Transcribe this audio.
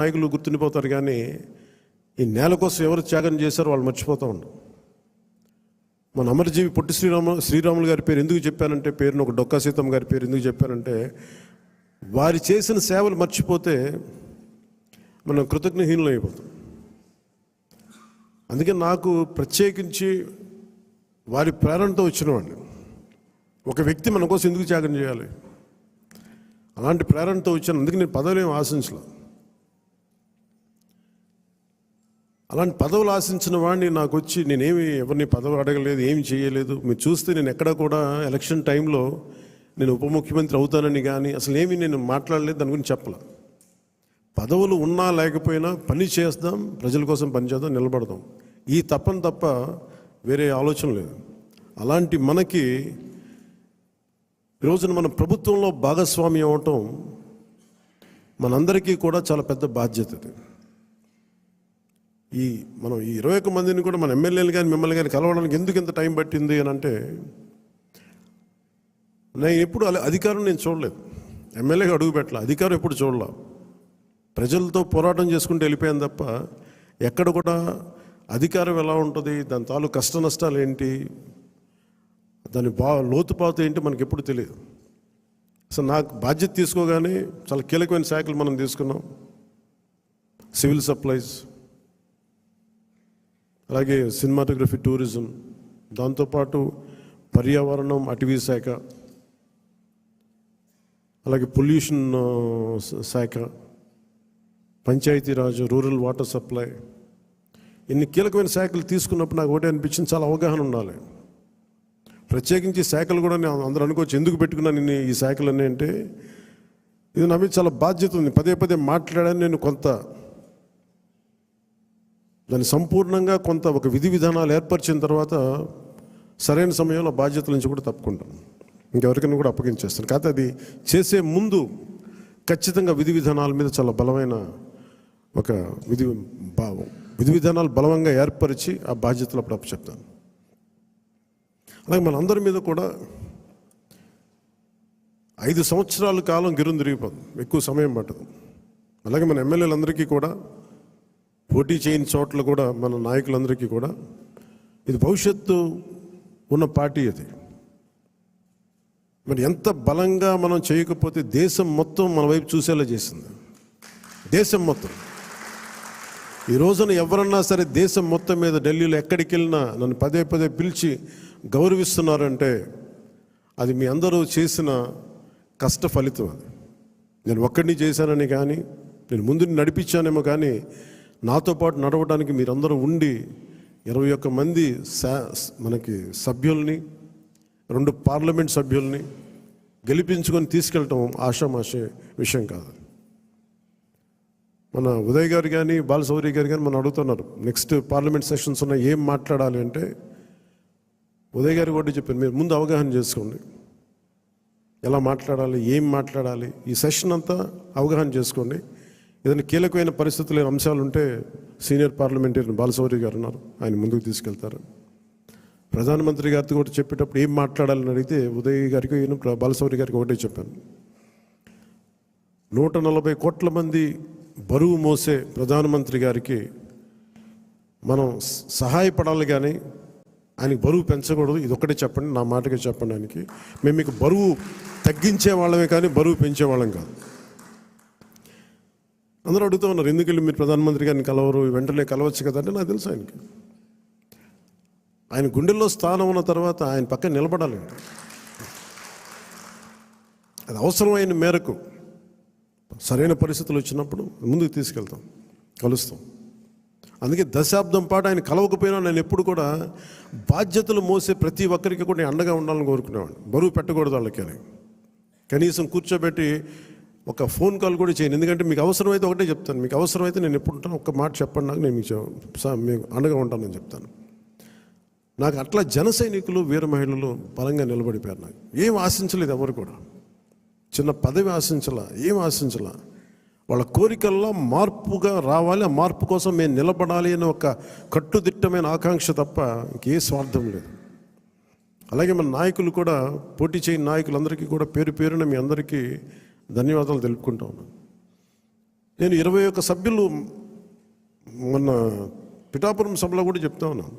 నాయకులు గుర్తుండిపోతారు, కానీ ఈ నేల కోసం ఎవరు త్యాగం చేశారో వాళ్ళు మర్చిపోతూ ఉంటారు. మన అమరజీవి పొట్టి శ్రీరాములు గారి పేరు ఎందుకు చెప్పానంటే, పేరును ఒక డొక్కా సీతమ్మ గారి పేరు ఎందుకు చెప్పానంటే, వారి చేసిన సేవలు మర్చిపోతే మనం కృతజ్ఞహీనులు అయిపోతాం. అందుకే నాకు ప్రత్యేకించి వారి ప్రేరణతో వచ్చినవాడిని. ఒక వ్యక్తి మన కోసం ఎందుకు త్యాగం చేయాలి, అలాంటి ప్రేరణతో వచ్చాను. అందుకే నేను పదవులు ఏమి ఆశించలేదు. అలాంటి పదవులు ఆశించిన వాడిని నాకు వచ్చి నేనేమి ఎవరిని పదవి అడగలేదు, ఏమి చేయలేదు. మీరు చూస్తే నేను ఎక్కడ కూడా ఎలక్షన్ టైంలో నేను ఉప ముఖ్యమంత్రి అవుతానని కానీ అసలు ఏమీ నేను మాట్లాడలేదు, దాని గురించి చెప్పలే. పదవులు ఉన్నా లేకపోయినా పని చేద్దాం, ప్రజల కోసం పనిచేద్దాం, నిలబడదాం, ఈ తప్ప వేరే ఆలోచన లేదు. అలాంటి మనకి ఈరోజున మన ప్రభుత్వంలో భాగస్వామి అవ్వటం మనందరికీ కూడా చాలా పెద్ద బాధ్యత. మనం ఈ 21 మందిని కూడా మన ఎమ్మెల్యేలు కానీ మిమ్మల్ని కానీ కలవడానికి ఎందుకు ఇంత టైం పట్టింది అని అంటే, నేను ఎప్పుడు అధికారం నేను చూడలేదు, ఎమ్మెల్యేగా అడుగు పెట్టలే, అధికారం ఎప్పుడు చూడలే. ప్రజలతో పోరాటం చేసుకుంటూ వెళ్ళిపోయాను తప్ప ఎక్కడ కూడా అధికారం ఎలా ఉంటుంది, దాని తాలూకు కష్ట నష్టాలు ఏంటి, దాని లోతుపాతు ఏంటి మనకి ఎప్పుడు తెలియదు. అసలు నాకు బాధ్యత తీసుకోగానే చాలా కీలకమైన శాఖలు మనం తీసుకున్నాం. సివిల్ సప్లైస్, అలాగే సినిమాటోగ్రఫీ, టూరిజం, దాంతోపాటు పర్యావరణం, అటవీ శాఖ, అలాగే పొల్యూషన్ శాఖ, పంచాయతీరాజ్, రూరల్ వాటర్ సప్లై, ఇన్ని కీలకమైన శాఖలు తీసుకున్నప్పుడు నాకు ఒకటే అనిపించింది, చాలా అవగాహన ఉండాలి. ప్రత్యేకించి శాఖలు కూడా నేను అందరూ అనుకోవచ్చు ఎందుకు పెట్టుకున్నాను ఈ శాఖలన్నీ అంటే, ఇది నా మీద చాలా బాధ్యత ఉంది. పదే మాట్లాడాను నేను. కొంత దాన్ని సంపూర్ణంగా కొంత ఒక విధి విధానాలు ఏర్పరిచిన తర్వాత సరైన సమయంలో బాధ్యతల నుంచి కూడా తప్పుకుంటాను, ఇంకెవరికైనా కూడా అప్పగించేస్తాను. కాకపోతే అది చేసే ముందు ఖచ్చితంగా విధి విధానాల మీద చాలా బలమైన ఒక విధి విధానాలు బలంగా ఏర్పరిచి ఆ బాధ్యతలు అప్పుడు అప్పచెప్తాను. అలాగే మనందరి మీద కూడా 5 సంవత్సరాల కాలం గిరుం తిరిగిపోతుంది, ఎక్కువ సమయం పట్టదు. అలాగే మన ఎమ్మెల్యేలందరికీ కూడా, పోటీ చేయని చోట్ల కూడా మన నాయకులందరికీ కూడా ఇది భవిష్యత్తు ఉన్న పార్టీ. అది మరి ఎంత బలంగా మనం చేయకపోతే దేశం మొత్తం మన వైపు చూసేలా చేసింది. దేశం మొత్తం ఈ రోజున ఎవరన్నా సరే దేశం మొత్తం మీద ఢిల్లీలో ఎక్కడికి వెళ్ళినా నన్ను పదే పిలిచి గౌరవిస్తున్నారంటే అది మీ అందరూ చేసిన కష్ట ఫలితం. అది నేను ఒక్కడిని చేశానని కానీ, నేను ముందు నడిపించానేమో కానీ, నాతో పాటు నడవడానికి మీరందరూ ఉండి 21 మంది మనకి సభ్యుల్ని, 2 పార్లమెంట్ సభ్యుల్ని గెలిపించుకొని తీసుకెళ్ళటం ఆషామాషే విషయం కాదు. మన ఉదయ్ గారు కానీ బాలశౌరి గారు కానీ మనం అడుగుతున్నారు, నెక్స్ట్ పార్లమెంట్ సెషన్స్ ఉన్నాయి, ఏం మాట్లాడాలి అంటే, ఉదయ్ గారు కూడా చెప్పారు, మీరు ముందు అవగాహన చేసుకోండి, ఎలా మాట్లాడాలి, ఏం మాట్లాడాలి, ఈ సెషన్ అంతా అవగాహన చేసుకోండి. ఏదైనా కీలకమైన పరిస్థితులు అంశాలు ఉంటే సీనియర్ పార్లమెంటరీ బాలశౌరి గారు ఉన్నారు, ఆయన ముందుకు తీసుకెళ్తారు. ప్రధానమంత్రి గారితో కూడా చెప్పేటప్పుడు ఏం మాట్లాడాలని అడిగితే ఉదయ్ గారికి బాలశౌరి గారికి ఒకటే చెప్పాను, 140 కోట్ల మంది బరువు మోసే ప్రధానమంత్రి గారికి మనం సహాయపడాలి, కానీ ఆయనకి బరువు పెంచకూడదు. ఇది ఒక్కటే చెప్పండి, నా మాటగా చెప్పండి ఆయనకి. మేము మీకు బరువు తగ్గించే వాళ్ళమే కానీ బరువు పెంచేవాళ్ళం కాదు. అందరూ అడుగుతూ ఉన్నారు, ఎందుకు వెళ్ళి మీరు ప్రధానమంత్రి గారిని కలవరు, వెంటనే కలవచ్చు కదా అంటే, నాకు తెలుసు ఆయనకి ఆయన గుండెల్లో స్థానం ఉన్న తర్వాత ఆయన పక్కన నిలబడాలండి. అది అవసరమైన మేరకు సరైన పరిస్థితులు వచ్చినప్పుడు ముందుకు తీసుకెళ్తాం, కలుస్తాం. అందుకే దశాబ్దం పాటు ఆయన కలవకపోయినా నేను ఎప్పుడు కూడా బాధ్యతలు మోసే ప్రతి ఒక్కరికి కూడా నేను అండగా ఉండాలని కోరుకునేవాడిని. బరువు పెట్టకూడదు వాళ్ళకి అని, కనీసం కూర్చోబెట్టి ఒక ఫోన్ కాల్ కూడా చేయను. ఎందుకంటే మీకు అవసరమైతే ఒకటే చెప్తాను, మీకు అవసరమైతే నేను ఎప్పుడు ఉంటాను, ఒక్క మాట చెప్పండి నాకు, నేను మీకు అండగా ఉంటానని చెప్తాను. నాకు అట్లా జన సైనికులు, వీర మహిళలు బలంగా నిలబడిపోయారు. నాకు ఏం ఆశించలేదు, ఎవరు కూడా చిన్న పదవి ఆశించలా, ఏం ఆశించలా. వాళ్ళ కోరికల్లో మార్పుగా రావాలి, ఆ మార్పు కోసం మేము నిలబడాలి అని ఒక కట్టుదిట్టమైన ఆకాంక్ష తప్ప ఇంకే స్వార్థం లేదు. అలాగే మన నాయకులు కూడా, పోటీ చేయని నాయకులందరికీ కూడా పేరున మీ అందరికీ ధన్యవాదాలు తెలుపుకుంటా ఉన్నాను. నేను 21 సభ్యులు మొన్న పిఠాపురం సభలో కూడా చెప్తా ఉన్నాను.